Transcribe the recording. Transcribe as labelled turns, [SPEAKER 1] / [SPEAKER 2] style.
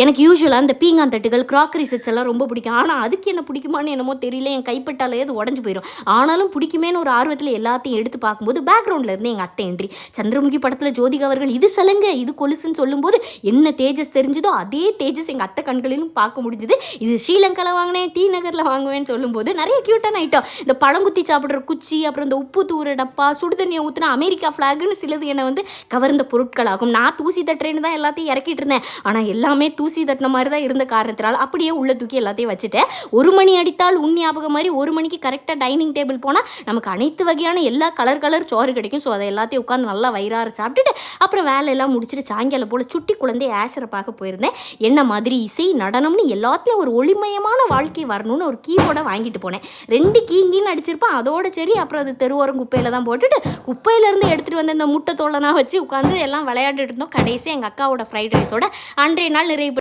[SPEAKER 1] எனக்கு யூசுவலாக இந்த பீங்கான் தட்டுகள் கிராக்கரி செட்ஸ் எல்லாம் ரொம்ப பிடிக்கும். ஆனால் அதுக்கு என்ன பிடிக்குமான்னு என்னமோ தெரியல, என் கைப்பட்டாலே அது உடஞ்சு போயிடும். ஆனாலும் பிடிக்குமேன்னு ஒரு ஆர்வத்தில் எல்லாத்தையும் எடுத்து பார்க்கும்போது பேக்ரவுண்டில் இருந்து எங்கள் அத்தை என்ட்ரி. சந்திரமுகி படத்தில் ஜோதிகா அவர்கள் இது சலங்க இது கொலுசுன்னு சொல்லும்போது என்ன தேஜஸ் தெரிஞ்சதோ அதே தேஜஸ் எங்கள் அத்தை கண்களிலும் பார்க்க முடிஞ்சுது. இது ஸ்ரீலங்காவில் வாங்கினேன், டி நகரில் வாங்குவேன்னு சொல்லும்போது நிறைய க்யூட்டான ஐட்டம், இந்த பழங்குத்தி சாப்பிட்ற குச்சி, அப்புறம் இந்த உப்பு தூர டப்பா, சுடுதண்ணியை ஊற்றினா அமெரிக்கா ஃப்ளாக்னு சிலது என்னை வந்து கவர்ந்த பொருட்களாகும். நான் தூசி தட்டுறேன்னு தான் எல்லாத்தையும் இறக்கிட்டு இருந்தேன். ஆனால் எல்லாமே தூசி தட்டின மாதிரி தான் இருந்த காரணத்தினால அப்படியே உள்ள தூக்கி எல்லாத்தையும் வச்சுட்டேன். 1 மணி அடித்தால் உன் ஞாபகம் மாதிரி 1 மணிக்கு கரெக்டாக டைனிங் டேபிள் போனால் நமக்கு அனைத்து வகையான எல்லா கலர் சோறு கிடைக்கும். ஸோ அதை எல்லாத்தையும் உட்காந்து நல்லா வயிறார சாப்பிட்டுட்டு அப்புறம் வேலையெல்லாம் முடிச்சுட்டு சாயங்காலம் போல் சுட்டி குழந்தை ஆஷரை பார்க்க போயிருந்தேன். என்ன மாதிரி இசை நடனம்னு எல்லாத்துலேயும் ஒரு ஒளிமயமான வாழ்க்கை வரணும்னு ஒரு கீபோர்டை வாங்கிட்டு போனேன். 2 கீங்கின்னு அடிச்சிருப்பேன். அதோட சரி, அப்புறம் அது தெருவோரம் குப்பையில் தான் போட்டுட்டு குப்பையிலேருந்து எடுத்துகிட்டு வந்து இந்த முட்டை தோலனா வச்சு உட்காந்து எல்லாம் விளையாண்டுட்டு இருந்தோம். கடைசி எங்கள் அக்காவோட ஃப்ரைட் ரைஸோட அன்றைய நாள் நிறைவு